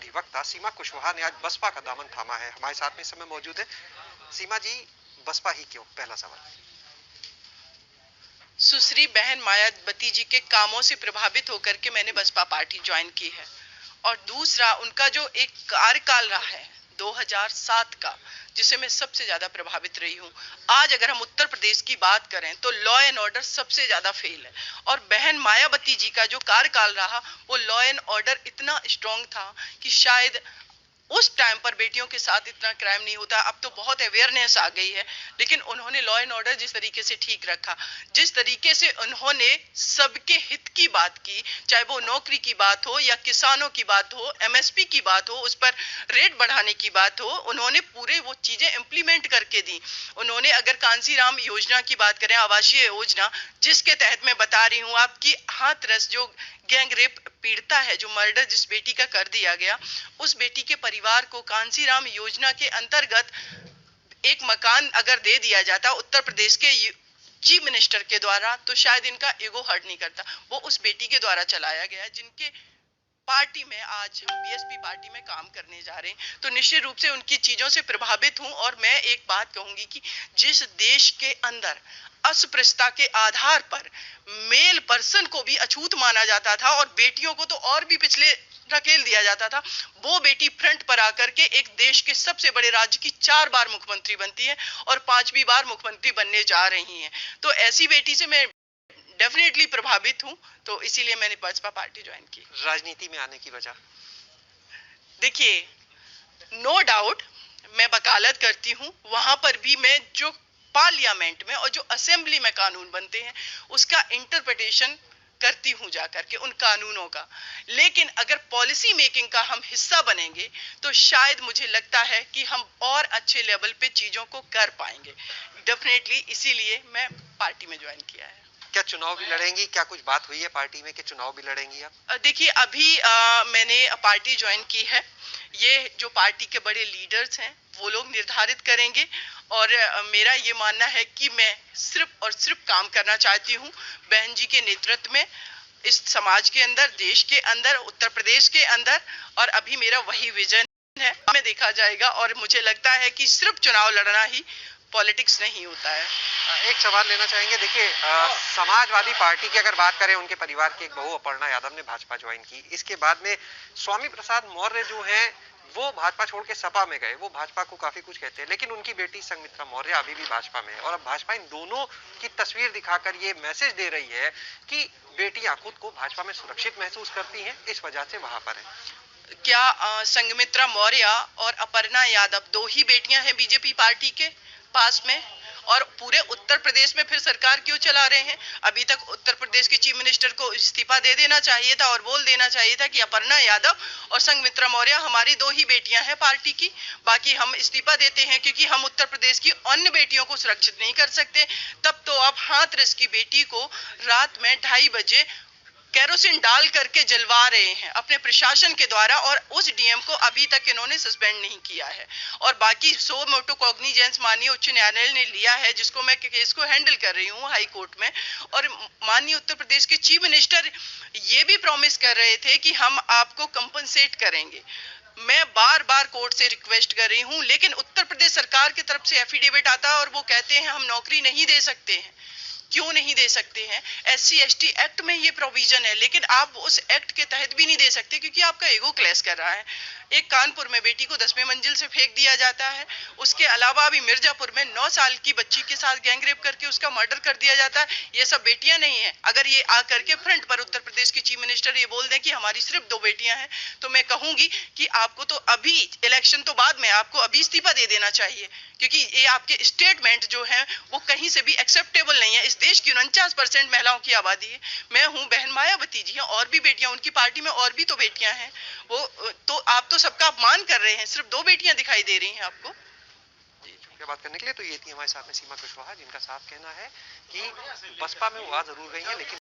अधिवक्ता सीमा कुशवाहा ने आज बसपा का दामन थामा है। हमारे साथ में इस समय मौजूद है। सीमा जी, बसपा ही क्यों? पहला सवाल। सुश्री बहन मायावती जी के कामों से प्रभावित होकर के मैंने बसपा पार्टी ज्वाइन की है। और दूसरा, उनका जो एक कार्यकाल रहा है 2007 का, जिसे मैं सबसे ज्यादा प्रभावित रही हूँ। आज अगर हम उत्तर प्रदेश की बात करें तो लॉ एंड ऑर्डर सबसे ज्यादा फेल है। और बहन मायावती जी का जो कार्यकाल रहा, वो लॉ एंड ऑर्डर इतना स्ट्रांग था कि शायद उस टाइम पर बेटियों के साथ इतना क्राइम नहीं होता। अब तो बहुत अवेयरनेस आ गई है, लेकिन उन्होंने लॉ एंड ऑर्डर जिस तरीके से ठीक रखा, जिस तरीके से उन्होंने सबके हित की बात की, चाहे वो नौकरी की बात हो या किसानों की बात हो, एमएसपी की बात हो, उस पर रेट बढ़ाने की बात हो, उन्होंने पूरे वो चीजें इंप्लीमेंट करके दी। उन्होंने अगर कांसीराम योजना की बात करें, आवासीय योजना, जिसके तहत मैं बता रही हूँ आपकी हाथरस जो गैंग रेप पीड़िता है, जो मर्डर जिस बेटी का कर दिया गया, उस बेटी के परिवार को कांसीराम योजना के अंतर्गत एक मकान अगर दे दिया जाता उत्तर प्रदेश के चीफ मिनिस्टर के द्वारा, तो शायद इनका ईगो हर्ट नहीं करता। वो उस बेटी के द्वारा चलाया गया, जिनके पार्टी में आज हम बीएसपी पार्टी में काम करने जा रहे हैं। तो निश्चित रूप से उनकी चीजों से प्रभावित हूं। और मैं एक बात कहूंगी कि जिस देश के अंदर अस्पृश्यता के आधार पर मेल पर्सन को भी अछूत माना जाता था और बेटियों को तो और भी पिछले धकेल दिया जाता था, वो बेटी फ्रंट पर आकर के एक देश के सबसे बड़े राज्य की 4 बार मुख्यमंत्री बनती है और 5वीं बार मुख्यमंत्री बनने जा रही हैं। तो ऐसी बेटी से मैं डेफिनेटली प्रभावित हूं। तो इसीलिए मैंने बसपा पार्टी ज्वाइन की। राजनीति में आने की वजह? देखिए, नो डाउट मैं वकालत करती हूँ। वहां पर भी मैं जो पार्लियामेंट में और जो असेंबली में कानून बनते हैं, उसका इंटरप्रिटेशन करती हूँ जाकर के उन कानूनों का। लेकिन अगर पॉलिसी मेकिंग का हम हिस्सा बनेंगे तो शायद मुझे लगता है कि हम और अच्छे लेवल पे चीजों को कर पाएंगे। डेफिनेटली इसीलिए मैं पार्टी में ज्वाइन किया है। क्या चुनाव भी लड़ेंगी? क्या कुछ बात हुई है पार्टी में कि चुनाव भी लड़ेंगी आप? देखिए, अभी मैंने पार्टी ज्वाइन की है। ये जो पार्टी के बड़े लीडर्स हैं वो लोग निर्धारित करेंगे। और मेरा ये मानना है कि मैं सिर्फ और सिर्फ काम करना चाहती हूँ बहन जी के नेतृत्व में, इस समाज के अंदर, देश के अंदर, उत्तर प्रदेश के अंदर। और अभी मेरा वही विजन है, में देखा जाएगा। और मुझे लगता है कि सिर्फ चुनाव लड़ना ही पॉलिटिक्स नहीं होता है। एक सवाल लेना चाहेंगे। देखिए, समाजवादी पार्टी की अगर बात करें, उनके परिवार की एक बहू अपर्णा यादव ने भाजपा ज्वाइन की। इसके बाद में स्वामी प्रसाद मौर्य जो हैं, वो भाजपा छोड़ के सपा में गए। वो भाजपा को काफी कुछ कहते हैं, लेकिन उनकी बेटी संघमित्रा मौर्य अभी भी भाजपा में है। और अब भाजपा इन दोनों की तस्वीर दिखाकर ये मैसेज दे रही है कि बेटियां खुद को भाजपा में सुरक्षित महसूस करती हैं, इस वजह से वहां पर है। क्या संघमित्रा मौर्य और अपर्णा यादव 2 ही बेटियां हैं बीजेपी पार्टी के पास में? और पूरे उत्तर प्रदेश में फिर सरकार क्यों चला रहे हैं? अभी तक उत्तर प्रदेश के चीफ मिनिस्टर को इस्तीफा दे देना चाहिए था और बोल देना चाहिए था कि अपर्णा यादव और संघमित्रा मौर्य हमारी 2 ही बेटियां हैं पार्टी की, बाकी हम इस्तीफा देते हैं क्योंकि हम उत्तर प्रदेश की अन्य बेटियों को सुरक्षित नहीं कर सकते। तब तो आप हाथरस की बेटी को रात में 2:30 बजे केरोसिन डाल करके जलवा रहे हैं अपने प्रशासन के द्वारा, और उस डीएम को अभी तक इन्होंने सस्पेंड नहीं किया है। और बाकी 100 मोटो कॉग्निजेंस माननीय उच्च न्यायालय ने लिया है, जिसको मैं केस को हैंडल कर रही हूँ हाई कोर्ट में। और माननीय उत्तर प्रदेश के चीफ मिनिस्टर ये भी प्रॉमिस कर रहे थे कि हम आपको कंपनसेट करेंगे। मैं बार बार कोर्ट से रिक्वेस्ट कर रही हूँ, लेकिन उत्तर प्रदेश सरकार की तरफ से एफिडेविट आता है और वो कहते हैं हम नौकरी नहीं दे सकते हैं। क्यों नहीं दे सकते हैं? SC/ST एक्ट में ये प्रोविजन है, लेकिन आप उस एक्ट के तहत भी नहीं दे सकते क्योंकि आपका ईगो क्लैश कर रहा है। एक कानपुर में बेटी को 10वीं मंजिल से फेंक दिया जाता है। उसके अलावा अभी मिर्जापुर में 9 साल की बच्ची के साथ गैंगरेप करके उसका मर्डर कर दिया जाता है। ये सब बेटियां नहीं है। अगर ये आकर के फ्रंट पर उत्तर प्रदेश के चीफ मिनिस्टर ये बोल दें कि हमारी सिर्फ 2 बेटियां हैं, तो मैं कहूंगी कि आपको तो अभी इलेक्शन तो बाद में, आपको अभी इस्तीफा दे देना चाहिए, क्योंकि ये आपके स्टेटमेंट जो है वो कहीं से भी एक्सेप्टेबल नहीं है। इस देश की 49% महिलाओं की आबादी है। मैं हूं, बहन मायावती जी हैं, और भी बेटियां उनकी पार्टी में, और भी तो बेटियां हैं। वो तो आप तो सबका अपमान कर रहे हैं, सिर्फ 2 बेटियां दिखाई दे रही हैं आपको। जी, बात करने के लिए तो ये थी हमारे साथ में सीमा कुशवाहा, जिनका साफ कहना है कि बसपा में वो आ जरूर गई है, लेकिन